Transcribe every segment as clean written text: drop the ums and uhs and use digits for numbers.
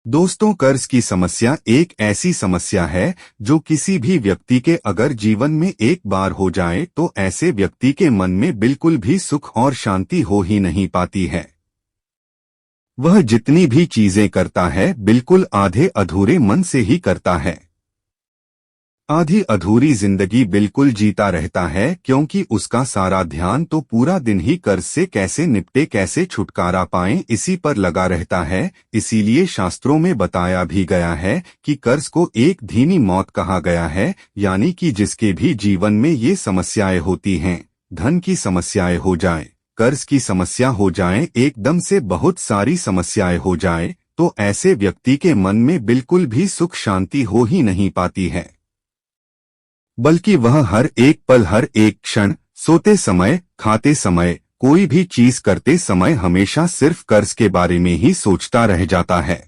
दोस्तों, कर्ज की समस्या एक ऐसी समस्या है जो किसी भी व्यक्ति के अगर जीवन में एक बार हो जाए तो ऐसे व्यक्ति के मन में बिल्कुल भी सुख और शांति हो ही नहीं पाती है। वह जितनी भी चीजें करता है बिल्कुल आधे अधूरे मन से ही करता है। आधी अधूरी जिंदगी बिल्कुल जीता रहता है क्योंकि उसका सारा ध्यान तो पूरा दिन ही कर्ज से कैसे निपटे, कैसे छुटकारा पाएं, इसी पर लगा रहता है। इसीलिए शास्त्रों में बताया भी गया है कि कर्ज को एक धीमी मौत कहा गया है, यानी कि जिसके भी जीवन में ये समस्याएं होती हैं, धन की समस्याएं हो जाएं, कर्ज की समस्या हो जाएं, एकदम से बहुत सारी समस्याएं हो जाएं, तो ऐसे व्यक्ति के मन में बिल्कुल भी सुख शांति हो ही नहीं पाती है, बल्कि वह हर एक पल, हर एक क्षण, सोते समय, खाते समय, कोई भी चीज करते समय हमेशा सिर्फ कर्ज के बारे में ही सोचता रह जाता है।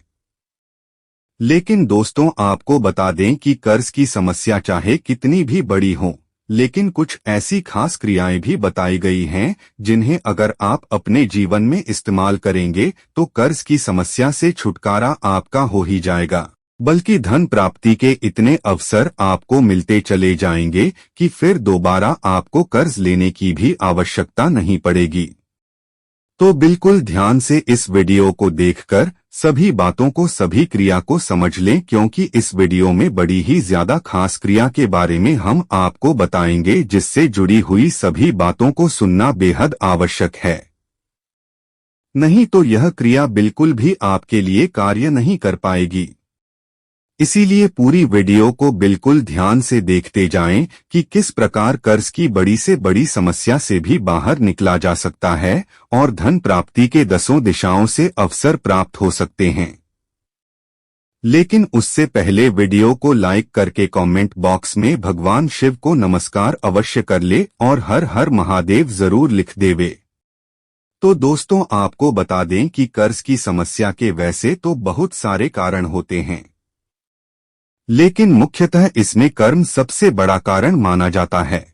लेकिन दोस्तों, आपको बता दें कि कर्ज की समस्या चाहे कितनी भी बड़ी हो, लेकिन कुछ ऐसी खास क्रियाएं भी बताई गई हैं जिन्हें अगर आप अपने जीवन में इस्तेमाल करेंगे तो कर्ज की समस्या से छुटकारा आपका हो ही जाएगा, बल्कि धन प्राप्ति के इतने अवसर आपको मिलते चले जाएंगे कि फिर दोबारा आपको कर्ज लेने की भी आवश्यकता नहीं पड़ेगी। तो बिल्कुल ध्यान से इस वीडियो को देखकर सभी बातों को, सभी क्रिया को समझ लें, क्योंकि इस वीडियो में बड़ी ही ज्यादा खास क्रिया के बारे में हम आपको बताएंगे, जिससे जुड़ी हुई सभी बातों को सुनना बेहद आवश्यक है। नहीं तो यह क्रिया बिल्कुल भी आपके लिए कार्य नहीं कर पाएगी। इसीलिए पूरी वीडियो को बिल्कुल ध्यान से देखते जाएं कि किस प्रकार कर्ज की बड़ी से बड़ी समस्या से भी बाहर निकला जा सकता है और धन प्राप्ति के 10 दिशाओं से अवसर प्राप्त हो सकते हैं। लेकिन उससे पहले वीडियो को लाइक करके कमेंट बॉक्स में भगवान शिव को नमस्कार अवश्य कर ले और हर हर महादेव जरूर लिख देवे। तो दोस्तों, आपको बता दें कि कर्ज की समस्या के वैसे तो बहुत सारे कारण होते हैं, लेकिन मुख्यतः इसमें कर्म सबसे बड़ा कारण माना जाता है।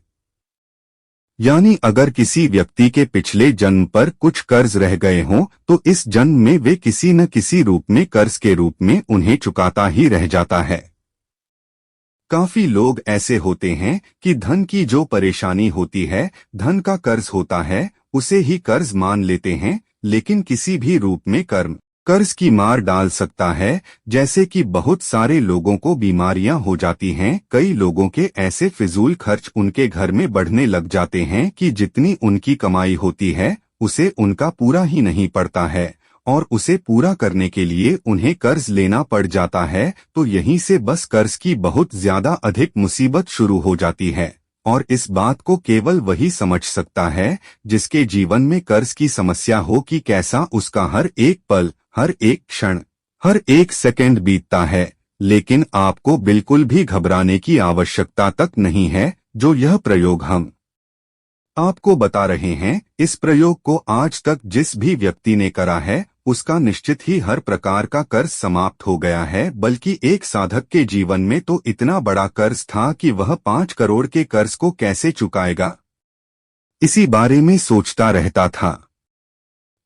यानी अगर किसी व्यक्ति के पिछले जन्म पर कुछ कर्ज रह गए हों तो इस जन्म में वे किसी न किसी रूप में कर्ज के रूप में उन्हें चुकाता ही रह जाता है। काफी लोग ऐसे होते हैं कि धन की जो परेशानी होती है, धन का कर्ज होता है, उसे ही कर्ज मान लेते हैं, लेकिन किसी भी रूप में कर्ज की मार डाल सकता है। जैसे कि बहुत सारे लोगों को बीमारियां हो जाती हैं, कई लोगों के ऐसे फिजूल खर्च उनके घर में बढ़ने लग जाते हैं कि जितनी उनकी कमाई होती है उसे उनका पूरा ही नहीं पड़ता है, और उसे पूरा करने के लिए उन्हें कर्ज लेना पड़ जाता है। तो यहीं से बस कर्ज की बहुत ज्यादा अधिक मुसीबत शुरू हो जाती है, और इस बात को केवल वही समझ सकता है जिसके जीवन में कर्ज की समस्या हो कि कैसा उसका हर एक पल, हर एक क्षण, हर एक सेकंड बीतता है। लेकिन आपको बिल्कुल भी घबराने की आवश्यकता तक नहीं है। जो यह प्रयोग हम आपको बता रहे हैं, इस प्रयोग को आज तक जिस भी व्यक्ति ने करा है उसका निश्चित ही हर प्रकार का कर्ज समाप्त हो गया है। बल्कि एक साधक के जीवन में तो इतना बड़ा कर्ज था कि वह 5 करोड़ के कर्ज को कैसे चुकाएगा, इसी बारे में सोचता रहता था।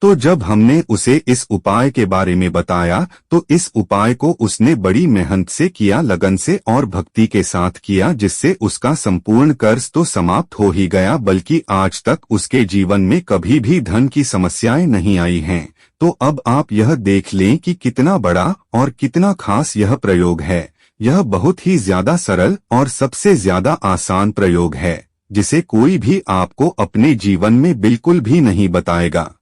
तो जब हमने उसे इस उपाय के बारे में बताया तो इस उपाय को उसने बड़ी मेहनत से किया, लगन से और भक्ति के साथ किया, जिससे उसका संपूर्ण कर्ज तो समाप्त हो ही गया, बल्कि आज तक उसके जीवन में कभी भी धन की समस्याएं नहीं आई हैं। तो अब आप यह देख लें कि कितना बड़ा और कितना खास यह प्रयोग है। यह बहुत ही ज्यादा सरल और सबसे ज्यादा आसान प्रयोग है, जिसे कोई भी आपको अपने जीवन में बिल्कुल भी नहीं बताएगा।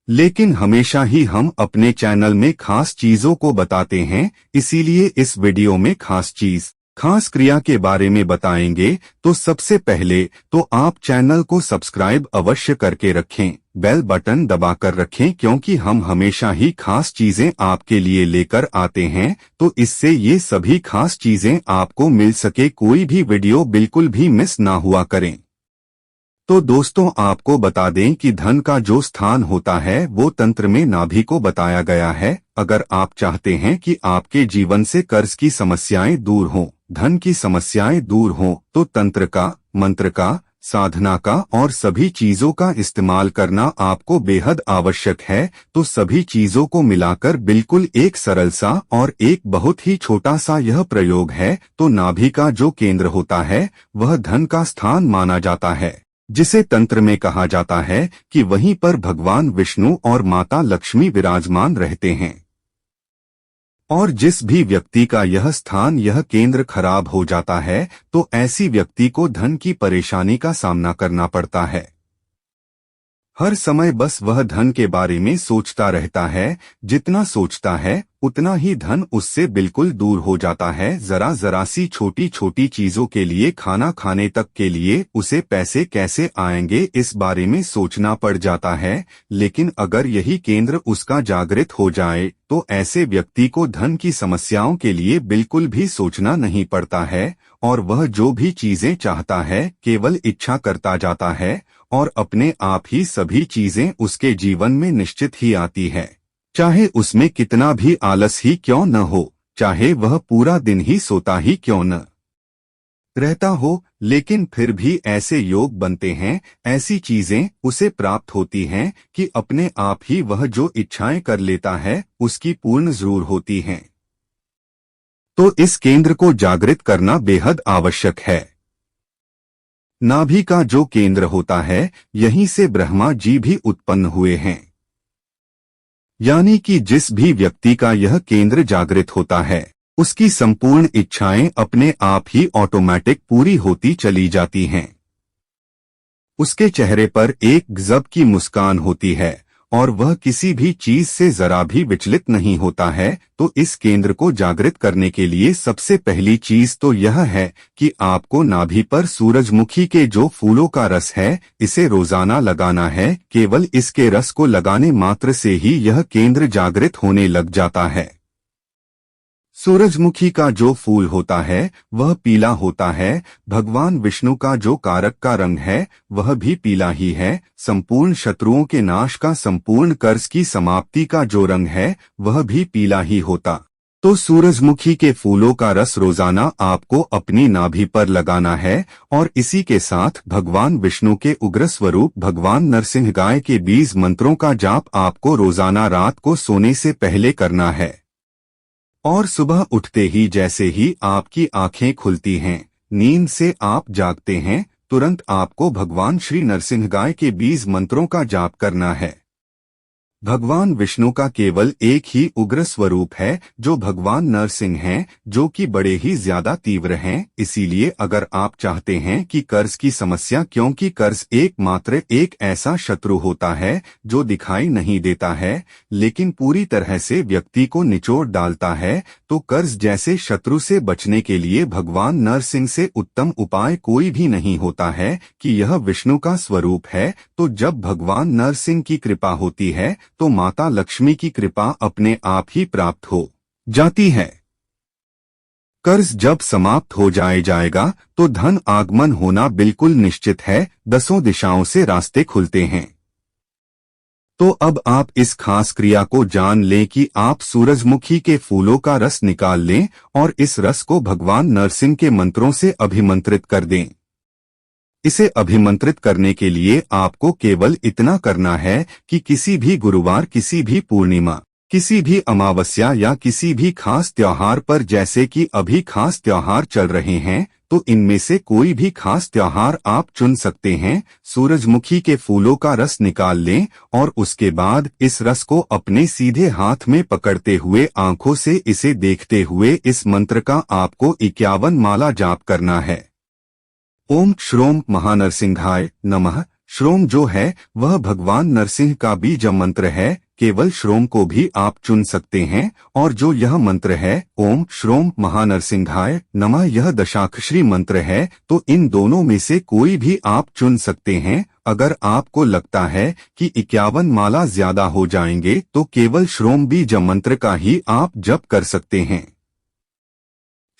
लेकिन हमेशा ही हम अपने चैनल में खास चीजों को बताते हैं, इसीलिए इस वीडियो में खास चीज, खास क्रिया के बारे में बताएंगे। तो सबसे पहले तो आप चैनल को सब्सक्राइब अवश्य करके रखें, बेल बटन दबाकर रखें, क्योंकि हम हमेशा ही खास चीजें आपके लिए लेकर आते हैं, तो इससे ये सभी खास चीजें आपको मिल सके, कोई भी वीडियो बिल्कुल भी मिस ना हुआ करें। तो दोस्तों, आपको बता दें कि धन का जो स्थान होता है वो तंत्र में नाभि को बताया गया है। अगर आप चाहते हैं कि आपके जीवन से कर्ज की समस्याएं दूर हों, धन की समस्याएं दूर हों, तो तंत्र का, मंत्र का, साधना का और सभी चीजों का इस्तेमाल करना आपको बेहद आवश्यक है, तो सभी चीजों को मिलाकर बिल्कुल एक सरल सा और एक बहुत ही छोटा सा यह प्रयोग है। तो नाभि का जो केंद्र होता है वह धन का स्थान माना जाता है, जिसे तंत्र में कहा जाता है कि वहीं पर भगवान विष्णु और माता लक्ष्मी विराजमान रहते हैं। और जिस भी व्यक्ति का यह स्थान यह केंद्र खराब हो जाता है तो ऐसी व्यक्ति को धन की परेशानी का सामना करना पड़ता है। हर समय बस वह धन के बारे में सोचता रहता है, जितना सोचता है उतना ही धन उससे बिल्कुल दूर हो जाता है। जरा जरा सी छोटी छोटी चीजों के लिए, खाना खाने तक के लिए उसे पैसे कैसे आएंगे इस बारे में सोचना पड़ जाता है। लेकिन अगर यही केंद्र उसका जागृत हो जाए तो ऐसे व्यक्ति को धन की समस्याओं के लिए बिल्कुल भी सोचना नहीं पड़ता है और वह जो भी चीजें चाहता है केवल इच्छा करता जाता है और अपने आप ही सभी चीजें उसके जीवन में निश्चित ही आती है, चाहे उसमें कितना भी आलस ही क्यों न हो, चाहे वह पूरा दिन ही सोता ही क्यों न रहता हो। लेकिन फिर भी ऐसे योग बनते हैं, ऐसी चीजें उसे प्राप्त होती हैं कि अपने आप ही वह जो इच्छाएं कर लेता है उसकी पूर्ण जरूर होती हैं। तो इस केंद्र को जागृत करना बेहद आवश्यक है। नाभि का जो केंद्र होता है यहीं से ब्रह्मा जी भी उत्पन्न हुए हैं, यानी कि जिस भी व्यक्ति का यह केंद्र जागृत होता है उसकी संपूर्ण इच्छाएं अपने आप ही ऑटोमेटिक पूरी होती चली जाती हैं। उसके चेहरे पर एक गजब की मुस्कान होती है और वह किसी भी चीज से जरा भी विचलित नहीं होता है। तो इस केंद्र को जागृत करने के लिए सबसे पहली चीज तो यह है कि आपको नाभि पर सूरजमुखी के जो फूलों का रस है इसे रोजाना लगाना है। केवल इसके रस को लगाने मात्र से ही यह केंद्र जागृत होने लग जाता है। सूरजमुखी का जो फूल होता है वह पीला होता है। भगवान विष्णु का जो कारक का रंग है वह भी पीला ही है। संपूर्ण शत्रुओं के नाश का, संपूर्ण कर्ज की समाप्ति का जो रंग है वह भी पीला ही होता। तो सूरजमुखी के फूलों का रस रोजाना आपको अपनी नाभि पर लगाना है और इसी के साथ भगवान विष्णु के उग्र स्वरूप भगवान नरसिंह गाय के 20 मंत्रों का जाप आपको रोजाना रात को सोने से पहले करना है। और सुबह उठते ही जैसे ही आपकी आंखें खुलती हैं, नींद से आप जागते हैं, तुरंत आपको भगवान श्री नरसिंह गाय के 20 मंत्रों का जाप करना है। भगवान विष्णु का केवल एक ही उग्र स्वरूप है जो भगवान नरसिंह हैं, जो कि बड़े ही ज्यादा तीव्र हैं। इसीलिए अगर आप चाहते हैं कि कर्ज की समस्या, क्योंकि कर्ज एकमात्र एक ऐसा शत्रु होता है जो दिखाई नहीं देता है लेकिन पूरी तरह से व्यक्ति को निचोड़ डालता है, तो कर्ज जैसे शत्रु से बचने के लिए भगवान नरसिंह से उत्तम उपाय कोई भी नहीं होता है कि यह विष्णु का स्वरूप है। तो जब भगवान नरसिंह की कृपा होती है तो माता लक्ष्मी की कृपा अपने आप ही प्राप्त हो जाती है। कर्ज जब समाप्त हो जाएगा तो धन आगमन होना बिल्कुल निश्चित है। 10 दिशाओं से रास्ते खुलते हैं। तो अब आप इस खास क्रिया को जान लें कि आप सूरजमुखी के फूलों का रस निकाल लें और इस रस को भगवान नरसिंह के मंत्रों से अभिमंत्रित कर दें। इसे अभिमंत्रित करने के लिए आपको केवल इतना करना है कि किसी भी गुरुवार, किसी भी पूर्णिमा, किसी भी अमावस्या या किसी भी खास त्योहार पर, जैसे कि अभी खास त्योहार चल रहे हैं, तो इनमें से कोई भी खास त्योहार आप चुन सकते हैं। सूरजमुखी के फूलों का रस निकाल लें और उसके बाद इस रस को अपने सीधे हाथ में पकड़ते हुए, आंखों से इसे देखते हुए इस मंत्र का आपको 51 माला जाप करना है। ओम श्रोम महानरसिंहाय नमः। श्रोम जो है वह भगवान नरसिंह का बीज मंत्र है। केवल श्रोम को भी आप चुन सकते हैं। और जो यह मंत्र है ओम श्रोम महानरसिंहाय नमः, यह दशाक्षरी मंत्र है। तो इन दोनों में से कोई भी आप चुन सकते हैं। अगर आपको लगता है कि 51 माला ज्यादा हो जाएंगे तो केवल श्रोम बीज मंत्र का ही आप जप कर सकते हैं।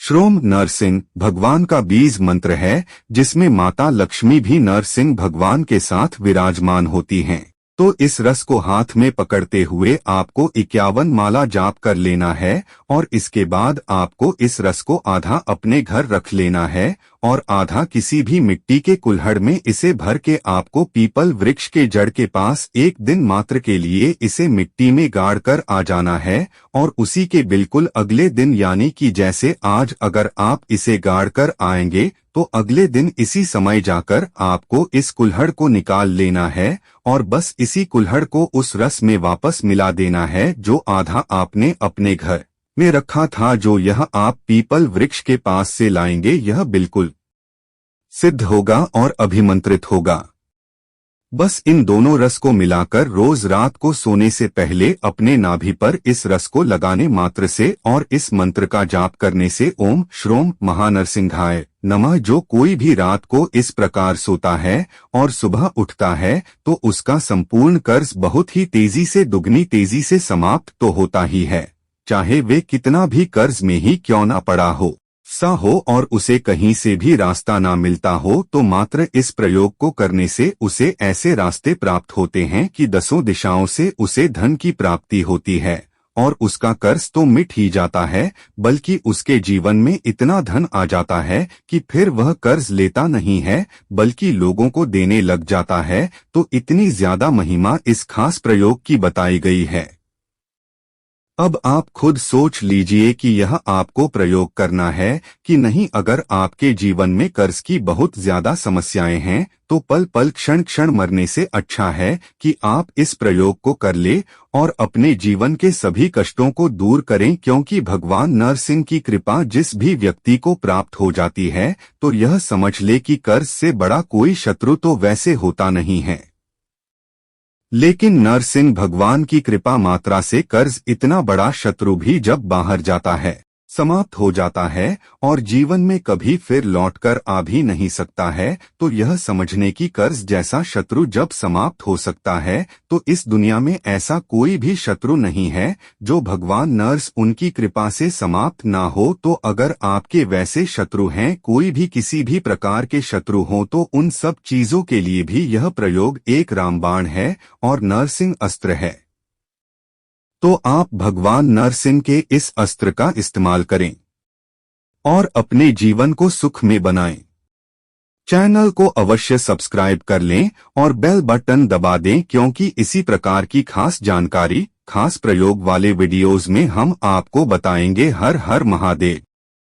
श्रोम नरसिंह भगवान का बीज मंत्र है, जिसमें माता लक्ष्मी भी नरसिंह भगवान के साथ विराजमान होती हैं। तो इस रस को हाथ में पकड़ते हुए आपको 51 माला जाप कर लेना है और इसके बाद आपको इस रस को आधा अपने घर रख लेना है और आधा किसी भी मिट्टी के कुल्हड़ में इसे भर के आपको पीपल वृक्ष के जड़ के पास एक दिन मात्र के लिए इसे मिट्टी में गाड़ कर आ जाना है, और उसी के बिल्कुल अगले दिन यानी कि जैसे आज अगर आप इसे गाड़ कर आएंगे तो अगले दिन इसी समय जाकर आपको इस कुल्हड़ को निकाल लेना है और बस इसी कुल्हड़ को उस रस में वापस मिला देना है जो आधा आपने अपने घर में रखा था। जो यह आप पीपल वृक्ष के पास से लाएंगे यह बिल्कुल सिद्ध होगा और अभिमंत्रित होगा। बस इन दोनों रस को मिलाकर रोज रात को सोने से पहले अपने नाभि पर इस रस को लगाने मात्र से और इस मंत्र का जाप करने से ओम श्रोम महानरसिंहाय नमः जो कोई भी रात को इस प्रकार सोता है और सुबह उठता है तो उसका संपूर्ण कर्ज बहुत ही तेजी से दुगनी तेजी से समाप्त तो होता ही है, चाहे वे कितना भी कर्ज में ही क्यों न पड़ा हो सा हो और उसे कहीं से भी रास्ता ना मिलता हो तो मात्र इस प्रयोग को करने से उसे ऐसे रास्ते प्राप्त होते हैं कि 10 दिशाओं से उसे धन की प्राप्ति होती है और उसका कर्ज तो मिट ही जाता है बल्कि उसके जीवन में इतना धन आ जाता है कि फिर वह कर्ज लेता नहीं है बल्कि लोगों को देने लग जाता है। तो इतनी ज्यादा महिमा इस खास प्रयोग की बताई गई है। अब आप खुद सोच लीजिए कि यह आपको प्रयोग करना है कि नहीं। अगर आपके जीवन में कर्ज की बहुत ज्यादा समस्याएं हैं तो पल पल क्षण क्षण मरने से अच्छा है कि आप इस प्रयोग को कर ले और अपने जीवन के सभी कष्टों को दूर करें, क्योंकि भगवान नरसिंह की कृपा जिस भी व्यक्ति को प्राप्त हो जाती है तो यह समझ ले कि कर्ज से बड़ा कोई शत्रु तो वैसे होता नहीं है, लेकिन नरसिंह भगवान की कृपा मात्रा से कर्ज इतना बड़ा शत्रु भी जब बाहर जाता है समाप्त हो जाता है और जीवन में कभी फिर लौटकर आ भी नहीं सकता है। तो यह समझने की कर्ज जैसा शत्रु जब समाप्त हो सकता है तो इस दुनिया में ऐसा कोई भी शत्रु नहीं है जो भगवान नर्स उनकी कृपा से समाप्त ना हो। तो अगर आपके वैसे शत्रु हैं, कोई भी किसी भी प्रकार के शत्रु हो, तो उन सब चीजों के लिए भी यह प्रयोग एक रामबाण है और नरसिंह अस्त्र है। तो आप भगवान नरसिंह के इस अस्त्र का इस्तेमाल करें और अपने जीवन को सुख में बनाएं। चैनल को अवश्य सब्सक्राइब कर लें और बेल बटन दबा दें, क्योंकि इसी प्रकार की खास जानकारी, खास प्रयोग वाले वीडियोज में हम आपको बताएंगे। हर हर महादेव।